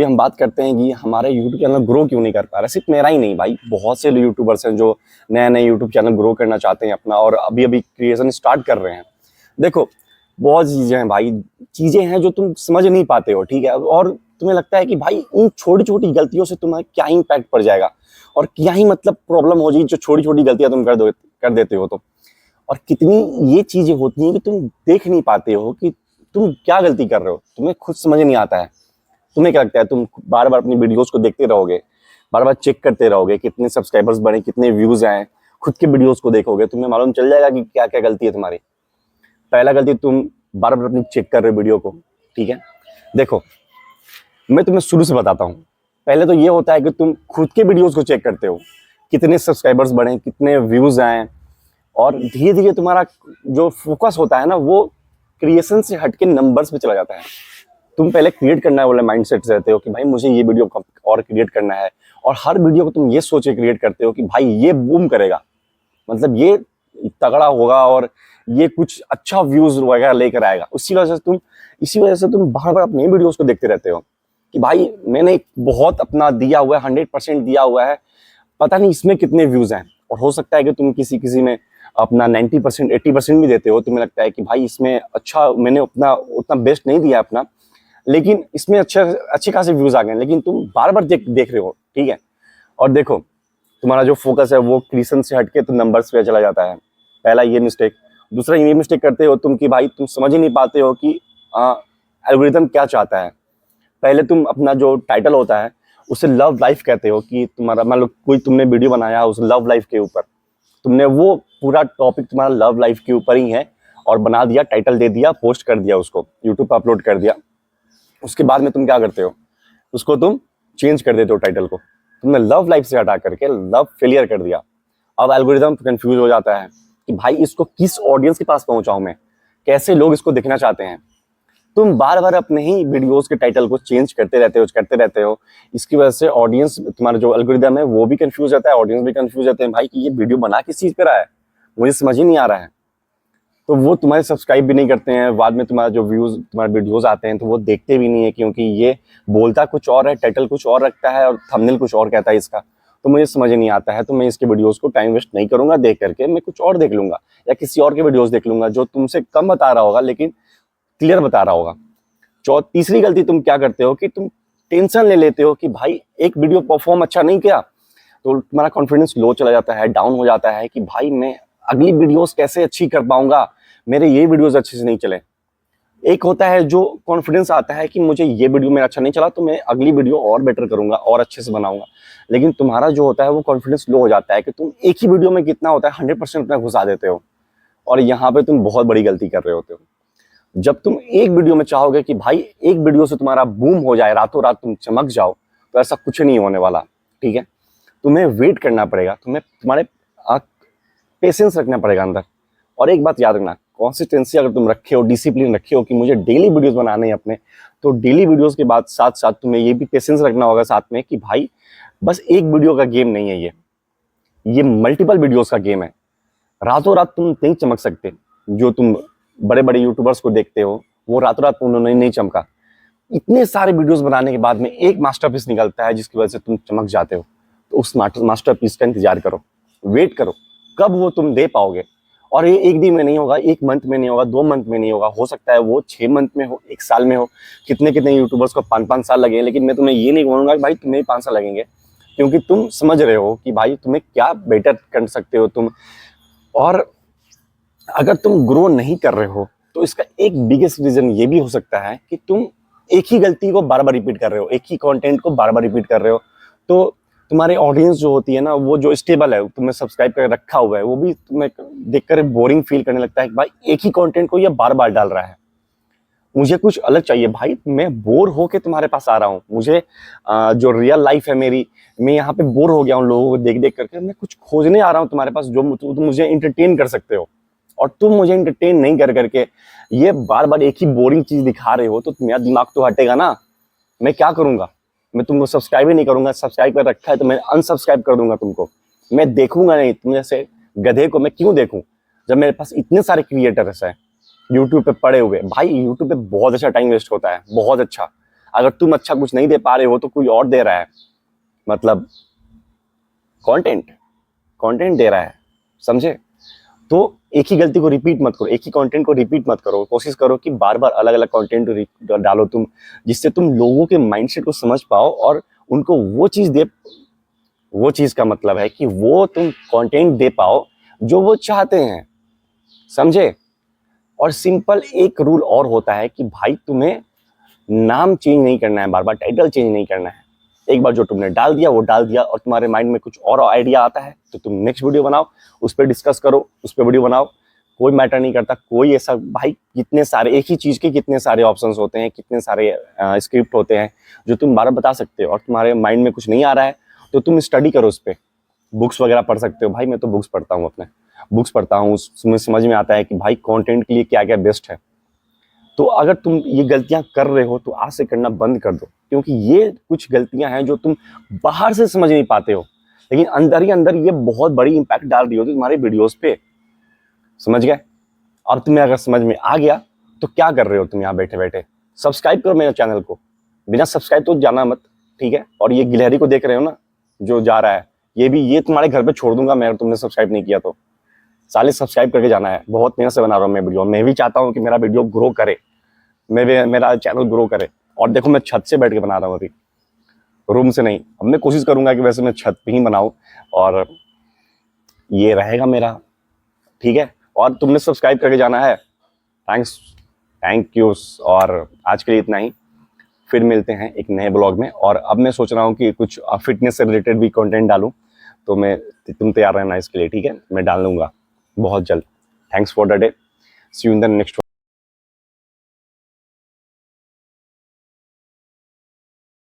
अभी हम बात करते हैं कि हमारे यूट्यूब चैनल ग्रो क्यों नहीं कर पा रहा। सिर्फ मेरा ही नहीं भाई, बहुत से यूट्यूबर्स हैं जो नए नए यूट्यूब चैनल ग्रो करना चाहते हैं अपना, और अभी अभी क्रिएशन स्टार्ट कर रहे हैं। देखो, बहुत चीज़ें हैं भाई, चीज़ें हैं जो तुम समझ नहीं पाते हो, ठीक है, और तुम्हें लगता है कि भाई इन छोटी छोटी गलतियों से तुम्हें क्या इम्पैक्ट पड़ जाएगा और क्या ही मतलब प्रॉब्लम हो जाएगी जो छोटी छोटी गलतियां तुम कर देते हो। तो और कितनी ये चीज़ें होती हैं कि तुम देख नहीं पाते हो कि तुम क्या गलती कर रहे हो, तुम्हें खुद समझ नहीं आता है। तुम्हें क्या लगता है, तुम बार बार अपनी वीडियोस को देखते रहोगे, बार बार चेक करते रहोगे कितने सब्सक्राइबर्स बढ़े, कितने व्यूज आए, खुद के वीडियोस को देखोगे, तुम्हें मालूम चल जाएगा कि क्या क्या गलती है तुम्हारी। पहला गलती, तुम बार बार अपनी चेक कर रहे हो वीडियो को, ठीक है। देखो, मैं तुम्हें शुरू से बताता हूँ। पहले तो ये होता है कि तुम खुद के वीडियोस को चेक करते हो, कितने सब्सक्राइबर्स बढ़े, कितने व्यूज आए, और धीरे धीरे तुम्हारा जो फोकस होता है ना, वो क्रिएशन से हटके नंबर्स पे चला जाता है। तुम पहले क्रिएट करना है वाले माइंडसेट से रहते हो कि भाई मुझे ये वीडियो और क्रिएट करना है, और हर वीडियो को तुम ये सोच के क्रिएट करते हो कि भाई ये बूम करेगा, मतलब ये तगड़ा होगा और ये कुछ अच्छा व्यूज वगैरह लेकर आएगा। इसी वजह से तुम बार बार अपने वीडियोस को देखते रहते हो कि भाई मैंने बहुत अपना दिया हुआ है, 100% दिया हुआ है, पता नहीं इसमें कितने व्यूज हैं। और हो सकता है कि तुम किसी में अपना 90%, 80% भी देते हो। तुम्हें लगता है कि भाई इसमें अच्छा, मैंने उतना बेस्ट नहीं दिया अपना, लेकिन इसमें अच्छे खासे व्यूज आ गए, लेकिन तुम बार बार देख रहे हो, ठीक है। और देखो, तुम्हारा जो फोकस है वो क्रिएशन से हटके तो नंबर्स पे चला जाता है। पहला ये मिस्टेक। दूसरा ये मिस्टेक करते हो तुम कि भाई तुम समझ ही नहीं पाते हो कि एल्गोरिथम क्या चाहता है। पहले तुम अपना जो टाइटल होता है उसे लव लाइफ कहते हो, कि तुम्हारा मान लो कोई तुमने वीडियो बनाया उस लव लाइफ के ऊपर, तुमने वो पूरा टॉपिक तुम्हारा लव लाइफ के ऊपर ही है और बना दिया, टाइटल दे दिया, पोस्ट कर दिया, उसको यूट्यूब पर अपलोड कर दिया। उसके बाद में तुम क्या करते हो, उसको तुम चेंज कर देते हो, टाइटल को तुमने लव लाइफ से हटा करके लव फेलियर कर दिया। अब एल्गोरिथम कंफ्यूज हो जाता है कि भाई इसको किस ऑडियंस के पास पहुंचाऊं मैं, कैसे लोग इसको देखना चाहते हैं। तुम बार बार अपने ही वीडियोस के टाइटल को चेंज करते रहते हो। इसकी वजह से ऑडियंस, तुम्हारा जो एल्गोरिथम है वो भी कंफ्यूज रहता है, ऑडियंस भी कंफ्यूज रहते हैं भाई कि ये वीडियो बना किस चीज पे रहा है, मुझे समझ ही नहीं आ रहा है। तो वो तुम्हारे सब्सक्राइब भी नहीं करते हैं, बाद में तुम्हारा जो व्यूज, तुम्हारे वीडियोस आते हैं तो वो देखते भी नहीं है, क्योंकि ये बोलता कुछ और है, टाइटल कुछ और रखता है और थंबनेल कुछ और कहता है इसका। तो मुझे समझ नहीं आता है, तो मैं इसके वीडियोस को टाइम वेस्ट नहीं करूंगा देख करके, मैं कुछ और देख लूंगा या किसी और के वीडियोस देख लूंगा जो तुमसे कम बता रहा होगा लेकिन क्लियर बता रहा होगा। तीसरी गलती तुम क्या करते हो कि तुम टेंशन ले लेते हो कि भाई एक वीडियो परफॉर्म अच्छा नहीं किया तो तुम्हारा कॉन्फिडेंस लो चला जाता है, डाउन हो जाता है कि भाई मैं अगली वीडियोस कैसे अच्छी कर पाऊंगा, मेरे ये वीडियोस अच्छे से नहीं चले। एक होता है जो कॉन्फिडेंस आता है कि मुझे ये वीडियो मेरा अच्छा नहीं चला तो मैं अगली वीडियो और बेटर करूंगा और अच्छे से बनाऊंगा, लेकिन तुम्हारा जो होता है वो कॉन्फिडेंस लो हो जाता है कि तुम एक ही वीडियो में कितना होता है 100% अपना घुसा देते हो, और यहाँ पे तुम बहुत बड़ी गलती कर रहे होते हो। जब तुम एक वीडियो में चाहोगे कि भाई एक वीडियो से तुम्हारा बूम हो जाए, रातों रात तुम चमक जाओ, तो ऐसा कुछ नहीं होने वाला, ठीक है। तुम्हें वेट करना पड़ेगा, तुम्हारे पेशेंस रखना पड़ेगा अंदर। और एक बात याद रखना, कंसिस्टेंसी अगर तुम रखे हो, डिसिप्लिन रखे हो कि मुझे डेली वीडियोस बनाने हैं अपने, तो डेली वीडियोस के बाद साथ साथ तुम्हें ये भी पेशेंस रखना होगा साथ में कि भाई बस एक वीडियो का गेम नहीं है ये मल्टीपल वीडियोस का गेम है। रातों रात तुम नहीं चमक सकते। जो तुम बड़े बड़े यूट्यूबर्स को देखते हो वो रातों रात उन्होंने नहीं चमका, इतने सारे वीडियोस बनाने के बाद में एक मास्टरपीस निकलता है जिसकी वजह से तुम चमक जाते हो। तो उस मास्टरपीस का इंतजार करो, वेट करो, कब वो तुम दे पाओगे। और ये एक दिन में नहीं होगा, एक मंथ में नहीं होगा, 2 मंथ में नहीं होगा, हो सकता है वो 6 मंथ में हो, 1 साल में हो। कितने कितने यूट्यूबर्स को 5-5 साल लगे, लेकिन मैं तुम्हें ये नहीं बोलूंगा कि भाई तुम्हें 5 साल लगेंगे, क्योंकि तुम समझ रहे हो कि भाई तुम्हें क्या बेटर कर सकते हो तुम। और अगर तुम ग्रो नहीं कर रहे हो तो इसका एक बिगेस्ट रीजन ये भी हो सकता है कि तुम एक ही गलती को बार बार रिपीट कर रहे हो, एक ही कंटेंट को बार बार रिपीट कर रहे हो। तो तुम्हारी ऑडियंस जो होती है ना, वो जो स्टेबल है, तुम्हें सब्सक्राइब कर रखा हुआ है, वो भी तुम्हें देखकर बोरिंग फील करने लगता है कि भाई एक ही कंटेंट को ये बार बार डाल रहा है, मुझे कुछ अलग चाहिए। भाई मैं बोर होके तुम्हारे पास आ रहा हूँ, मुझे जो रियल लाइफ है मेरी, मैं यहाँ पे बोर हो गया हूँ लोगों को देख देख करके, मैं कुछ खोजने आ रहा हूँ तुम्हारे पास जो तुम मुझे इंटरटेन कर सकते हो। और तुम मुझे इंटरटेन नहीं कर करके ये बार बार एक ही बोरिंग चीज दिखा रहे हो, तो मेरा दिमाग तो हटेगा ना। मैं क्या करूंगा, मैं तुमको सब्सक्राइब ही नहीं करूंगा। सब्सक्राइब कर रखा है तो मैं अनसब्सक्राइब कर दूंगा तुमको, मैं देखूंगा नहीं। तुम जैसे गधे को मैं क्यों देखूं जब मेरे पास इतने सारे क्रिएटर्स हैं यूट्यूब पे पड़े हुए। भाई यूट्यूब पे बहुत अच्छा टाइम वेस्ट होता है, बहुत अच्छा। अगर तुम अच्छा कुछ नहीं दे पा रहे हो तो कोई और दे रहा है, मतलब कंटेंट कंटेंट दे रहा है, समझे? तो एक ही गलती को रिपीट मत करो, एक ही कंटेंट को रिपीट मत करो, कोशिश करो कि बार बार अलग अलग कंटेंट डालो तुम, जिससे तुम लोगों के माइंडसेट को समझ पाओ और उनको वो चीज़ दे। वो चीज़ का मतलब है कि वो तुम कंटेंट दे पाओ जो वो चाहते हैं, समझे? और सिंपल एक रूल और होता है कि भाई तुम्हें नाम चेंज नहीं करना है, बार बार टाइटल चेंज नहीं करना है। एक बार जो तुमने डाल दिया वो डाल दिया, और तुम्हारे माइंड में कुछ और आइडिया आता है तो तुम नेक्स्ट वीडियो बनाओ, उस पर डिस्कस करो, उस पर वीडियो बनाओ, कोई मैटर नहीं करता। कोई ऐसा भाई, कितने सारे एक ही चीज़ के कितने सारे ऑप्शंस होते हैं, कितने सारे स्क्रिप्ट होते हैं जो तुम बार बता सकते हो। और तुम्हारे माइंड में कुछ नहीं आ रहा है तो तुम स्टडी करो उस पर, बुक्स वगैरह पढ़ सकते हो। भाई मैं तो बुक्स पढ़ता हूँ, अपने बुक्स पढ़ता हूँ, उसमें समझ में आता है कि भाई कंटेंट के लिए क्या क्या बेस्ट है। तो अगर तुम ये गलतियां कर रहे हो तो आज से करना बंद कर दो, क्योंकि ये कुछ गलतियां हैं जो तुम बाहर से समझ नहीं पाते हो, लेकिन अंदर ही अंदर ये बहुत बड़ी इंपैक्ट डाल रही होती है तुम्हारे वीडियोस पे, समझ गए? और तुम्हें अगर समझ में आ गया तो क्या कर रहे हो तुम यहाँ बैठे बैठे? सब्सक्राइब करो मेरे चैनल को, बिना सब्सक्राइब तो जाना मत, ठीक है? और ये गिलहरी को देख रहे हो ना जो जा रहा है, ये तुम्हारे घर पे छोड़ दूंगा मैं अगर तुमने सब्सक्राइब नहीं किया तो। साले सब्सक्राइब करके जाना है, बहुत मेहनत से बना रहा हूँ मैं वीडियो, मैं भी चाहता हूँ कि मेरा वीडियो ग्रो करे, मेरा चैनल ग्रो करे। और देखो मैं छत से बैठ के बना रहा हूँ अभी, रूम से नहीं। अब मैं कोशिश करूंगा कि वैसे मैं छत पे ही बनाऊं, और ये रहेगा मेरा, ठीक है? और तुमने सब्सक्राइब करके जाना है, थैंक यू। और आज के लिए इतना ही, फिर मिलते हैं एक नए ब्लॉग में। और अब मैं सोच रहा हूँ कि कुछ फिटनेस से रिलेटेड भी कंटेंट डालूं, तो तुम तैयार रहना इसके लिए, ठीक है? मैं डाल लूंगा बहुत जल्द। Thanks for the day, see you in the next one.